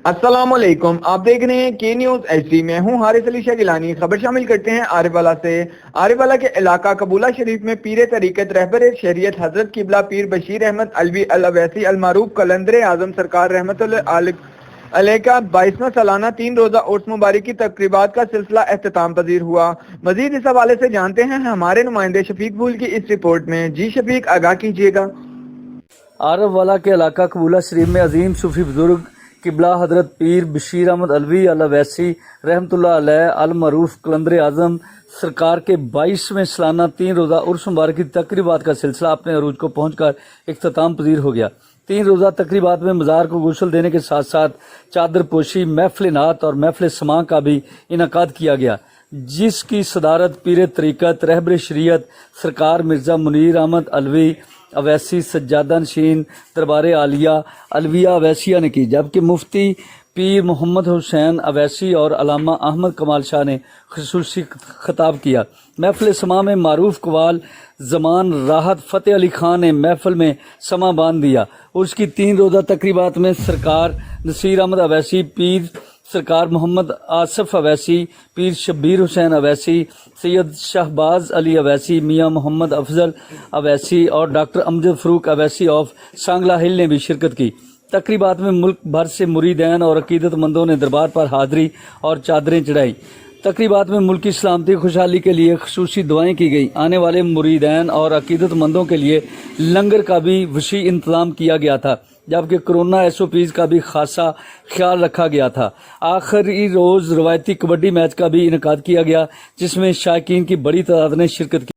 अस्सलामुअलैकुम, आप देख रहे हैं के न्यूज एचडी। मैं हूं हारिस अली शाह गिलानी। खबर शामिल करते हैं आरिफवाला से। आरिफवाला के इलाका कबूला शरीफ में पीर तरीकत रहबर शरीयत हजरत किबला पीर बशीर अहमद अलवी अल अवैसी अल मारूफ कलंदर आजम सरकार रहमतुल्लाह अलैह का 22वां सालाना 3 रोजा उर्स मुबारक की तकरीबात का सिलसिला एख्तिताम पजीर हुआ। मजीद इस हवाले से जानते हैं हमारे नुमाइंदे शफीक भूल की इस रिपोर्ट में। जी शफीक, आगाह कीजिएगा। आरफवाला के इलाका कबूला शरीफ में अजीम सूफी बुजुर्ग किबला हजरत पीर बशीर अहमद अलवी अल अवैसी रहमतुल्लाह अलैह अल मरूफ कलंदर आजम सरकार के 22वें सालाना 3 रोजा उर्स मुबारक की तकरीबात का सिलसिला अपने अरूज को पहुंचकर इख्तिताम पजीर हो गया। 3 रोजा तकरीबात में मज़ार को गुस्ल देने के साथ साथ चादर पोशी, महफिल नात और महफिल समा का भी इनकाद किया गया, जिसकी सदारत पीर तरीकत रहबर शरीयत सरकार मिर्ज़ा मुनीर अहमद अलवी अवैसी सज्जादा नशीन दरबार आलिया अलविया अवैसिया ने की, जबकि मुफ्ती पीर मोहम्मद हुसैन अवैसी और अलामा अहमद कमाल शाह ने खुसूसी खिताब किया। महफिल समा में मारूफ कवाल जमान राहत फ़तेह अली खान ने महफिल में समा बांध दिया। उसकी 3 रोज़ा तकरीबात में सरकार नसीर अहमद अवैसी, पीर सरकार मोहम्मद आसिफ अवैसी, पीर शब्बीर हुसैन अवैसी, सैयद शहबाज अली अवैसी, मियाँ मोहम्मद अफजल अवैसी और डॉक्टर अमजद फरूक अवैसी ऑफ सांगला हिल ने भी शिरकत की। तकरीबात में मुल्क भर से मुरीदैन और अकीदतमंदों ने दरबार पर हाजिरी और चादरें चढ़ाई। तकरीबात में मुल्की सलामती खुशहाली के लिए खसूसी दुआएं की गई। आने वाले मुरीदैन और अकीदतमंदों के लिए लंगर का भी वसी इंतजाम किया गया था, जबकि कोरोना SOPs का भी खासा ख्याल रखा गया था। आखिरी रोज रवायती कबड्डी मैच का भी इनकाद किया गया, जिसमें शायकीन की बड़ी तादाद ने शिरकत की।